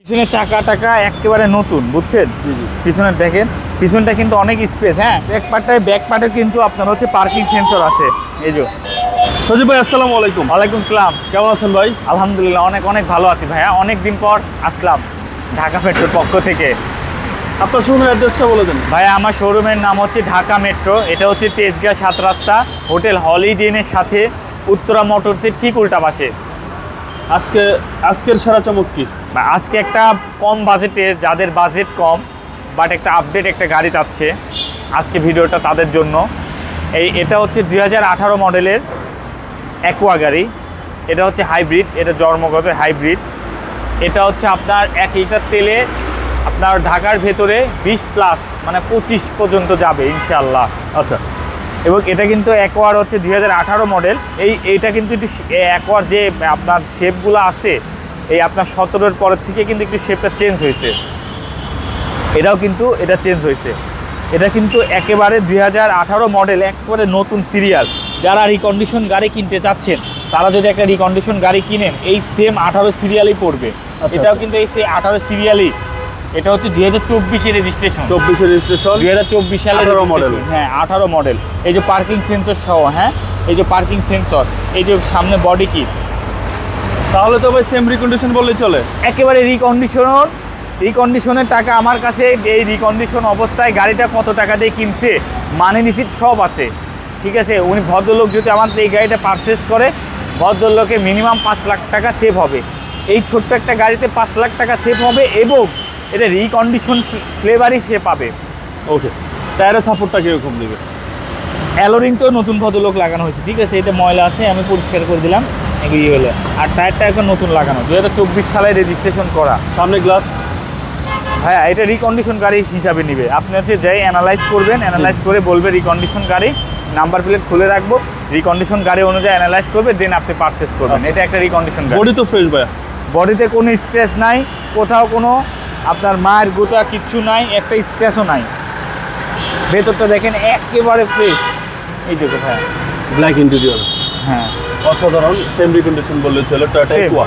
পিছনের চাকা টাকা একেবারে নতুন, বুঝছেন? পিছনে দেখেন, পিছনটা কিন্তু অনেক স্পেস। হ্যাঁ, ব্যাক পার্টের কিন্তু আপনার হচ্ছে পার্কিং সেন্সর আছে। এই যে সজীব ভাই, আসসালামু আলাইকুম। ওয়ালাইকুম সালাম। কেমন আছেন ভাই? আলহামদুলিল্লাহ, অনেক ভালো আছি ভাইয়া। অনেক দিন পর আসলাম ঢাকা মেট্রোর পক্ষ থেকে। আপনার শোরুমের অ্যাড্রেসটা বলে দেন ভাইয়া, আমার শোরুমের নাম হচ্ছে ঢাকা মেট্রো। এটা হচ্ছে তেজগাঁ 7 রাস্তা, হোটেল হলিডে ইনের সাথে উত্তরা মোটরসের ঠিক উল্টা পাশে। আজকের সেরা চমক কি? আজকে একটা কম বাজেটের, যাদের বাজেট কম বাট একটা আপডেট একটা গাড়ি চাচ্ছে, আজকে ভিডিওটা তাদের জন্য। এটা হচ্ছে 2018 মডেলের অ্যাকোয়া গাড়ি। এটা হচ্ছে হাইব্রিড, এটা জন্মগত হাইব্রিড। এটা হচ্ছে আপনার 1 লিটার তেলে আপনার ঢাকার ভেতরে 20+ মানে 25 পর্যন্ত যাবে ইনশাআল্লাহ। আচ্ছা, এবং এটা কিন্তু অ্যাকোয়ার হচ্ছে 2018 মডেল। এইটা কিন্তু একটু অ্যাকোয়ার যে আপনার শেপগুলো আছে, এই আপনার 17-এর পরের থেকে কিন্তু একটু শেপটা চেঞ্জ হয়েছে। এটাও কিন্তু এটা চেঞ্জ হয়েছে। এটা কিন্তু একেবারে 2018 মডেল, একেবারে নতুন সিরিয়াল। যারা রিকন্ডিশন গাড়ি কিনতে চাচ্ছেন, তারা যদি একটা রিকন্ডিশন গাড়ি কিনেন, এই সেম 18 সিরিয়ালই পড়বে। এটাও কিন্তু এই সেই 18 সিরিয়ালই। এটা হচ্ছে 2024-এর রেজিস্ট্রেশন। 24-এর রেজিস্ট্রেশন, 2024 সালের 18 মডেল। হ্যাঁ, 18 মডেল। এই যে পার্কিং সেন্সর সহ, হ্যাঁ, এই যে পার্কিং সেন্সর, এই যে সামনে বডি কিট। তাহলে তো ভাই সেম রিকন্ডিশন বললেই চলে। একেবারে রিকন্ডিশনের টাকা আমার কাছে। এই রিকন্ডিশন অবস্থায় গাড়িটা কত টাকা দিয়ে কিনছে, মানে রিসিপ্ট সব আছে, ঠিক আছে? উনি ভদ্রলোক যদি আমাদের এই গাড়িটা পারচেস করে, ভদ্রলোকে মিনিমাম 5 লাখ টাকা সেভ হবে। এই ছোট্ট একটা গাড়িতে 5 লাখ টাকা সেভ হবে এবং এটা রিকন্ডিশন ফ্লেভারই সে পাবে। ওকে, টায়ারের সাপোর্টটা কীরকম দেবে? অ্যালোরিং তো নতুন ভদ্রলোক লাগানো হয়েছে, ঠিক আছে? এটা ময়লা আছে, আমি পরিষ্কার করে দিলাম এগিয়ে হলে। আর টায়ারটা এখন নতুন লাগানো, 2024 সালে রেজিস্ট্রেশন করা। সামনে গ্লাস? হ্যাঁ, এটা রিকন্ডিশন গাড়ি হিসাবে নেবে। আপনি হচ্ছে যাই অ্যানালাইজ করবেন, অ্যানালাইজ করে বলবে রিকন্ডিশন গাড়ি, নাম্বার প্লেট খুলে রাখবো, রিকন্ডিশন গাড়ি অনুযায়ী অ্যানালাইজ করবে, দেন আপনি পারচেস করবেন। এটা একটা রিকন্ডিশন গাড়ি। বডি তো ফ্রেশ ভাইয়া? বডিতে কোনো স্ক্র্যাচ নাই, কোথাও কোনো আপনার মায়ের গোতা কিচ্ছু নাই, একটা স্ক্র্যাচও নাই। ভেতরটা দেখেন একেবারে ফ্রেশ। এই যে কোথায় ব্ল্যাক ইন্টেরিয়র, হ্যাঁ, অসাধারণ। সেম রিকন্ডিশন বললেই চলে। টয়োটা অ্যাকোয়া,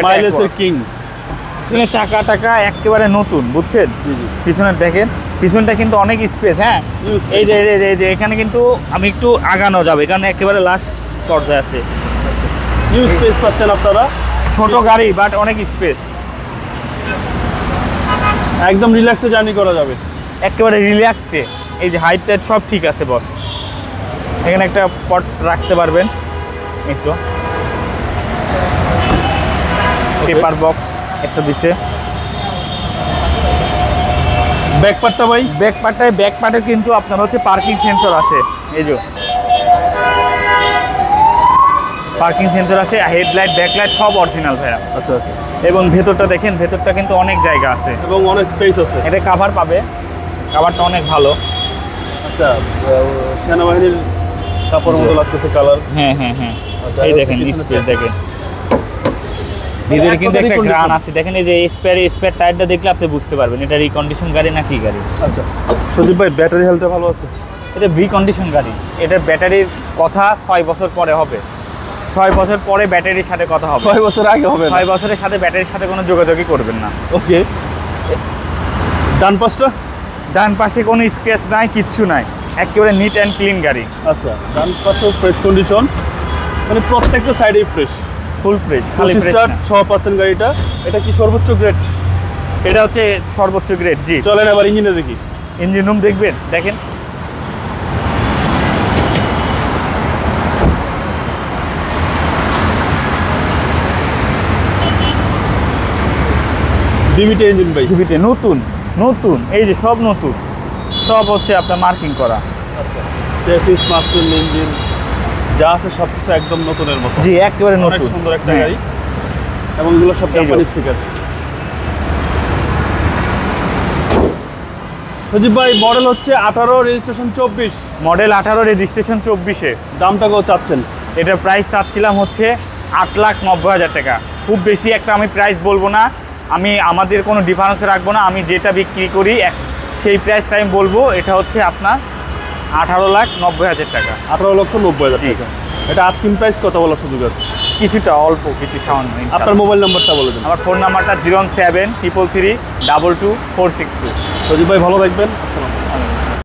মাইলেজের কিং। পিছনে চাকা টাকা একেবারে নতুন, বুঝছেন? পিছনে দেখেন, পিছনটা কিন্তু অনেক স্পেস। হ্যাঁ, এই যে এখানে কিন্তু আমি একটু আগানো যাবে, কারণ একেবারে লাস্ট পর্যায়ে আছে। নিউ স্পেস পাচ্ছেন আপনারা। ছোট গাড়ি বাট অনেক স্পেস। একদম রিল্যাক্সে জার্নি করা যাবে, একেবারে রিল্যাক্সে। এই যে হাইট টাইট সব ঠিক আছে বস। এখানে একটা পট রাখতে পারবেন, একটু পেপার বক্স একটা দিছে। ব্যাক পার্টটা ভাই? ব্যাক পার্টের কিন্তু আপনার হচ্ছে পার্কিং সেন্সর আছে। এই যে পার্কিং সেন্সর আছে, হেডলাইট ব্যাকলাইট সব অরিজিনাল ভাইয়া। আচ্ছা আচ্ছা। এবং ভেতরটা দেখেন, ভেতরটা কিন্তু অনেক জায়গা আছে এবং অনেক স্পেস আছে। এটা কাভার পাবে, কাভারটা অনেক ভালো। আচ্ছা, সেনাবাহিনীর কাপড়ের মতো লাগতেছে কালার। হ্যাঁ। আচ্ছা, এই দেখেন স্পেস দেখেন, ভিতরে কিন্তু একটা গ্রান আছে। দেখেন এই যে স্পেয়ার টায়ারটা দেখলে আপনি বুঝতে পারবেন এটা রিকন্ডিশন গাড়ি না কি গাড়ি। আচ্ছা সজীব ভাই, ব্যাটারি হেলথটা ভালো আছে? এটা রিকন্ডিশন গাড়ি। এটার ব্যাটারির কথা 6 বছর পরে হবে। 6 বছর পরে ব্যাটারির সাথে কথা হবে। 6 বছর আগে হবে? 6 বছরের সাথে ব্যাটারির সাথে কোনো যোগাযোগই করবেন না। ওকে। ডান পাশে কোনো স্ক্র্যাচ নাই, কিচ্ছু নাই, একেবারে নিট অ্যান্ড ক্লিন গাড়ি। আচ্ছা, ডান পাশে ফ্রেশ কন্ডিশন, মানে প্রত্যেকটা সাইডেই ফ্রেশ, ফুল ফ্রেশ, খালি ফ্রেশ না। 6% গাড়িটা। এটা কি সর্বোচ্চ গ্রেড? এটা হচ্ছে সর্বোচ্চ গ্রেড। জি, চলেন এবার ইঞ্জিনে দেখি। ইঞ্জিন রুম দেখবেন, দেখেন ডিভিটি ইঞ্জিন ভাই? ডিভিতে নতুন এই যে সব নতুন, সব হচ্ছে আপনার মার্কিং করা। আচ্ছা, চেসিস মাস্টার ইঞ্জিন যা আছে সব কিছু একদম নতুনের মতো। জি, একেবারে অনেক নতুন, সুন্দর একটা গাড়ি। এবং এগুলো সব জাপানি স্টিকার। সজীব ভাই, মডেল হচ্ছে 18, রেজিস্ট্রেশন 24। Model 18, registration 24-এ। দামটা কত চাচ্ছেন? এটার প্রাইস চাচ্ছিলাম হচ্ছে 8,90,000 টাকা। খুব বেশি একটা আমি প্রাইস বলবো না, আমি আমাদের কোনো ডিফারেন্স রাখবো না। আমি যেটা বিক্রি করি সেই প্রাইসটা আমি বলবো। এটা হচ্ছে আপনার 18,90,000 টাকা। 18,90,000 টাকা। এটা আস্কিং প্রাইস কত বলার সুযোগ আছে? কিছুটা অল্প কিছু সামান্য ইনশাআল্লাহ। আপনার মোবাইল নাম্বারটা বলে দেন। আমার ফোন নাম্বারটা 01733322462। সজীব ভাই ভালো থাকবেন। আসসালামু আলাইকুম।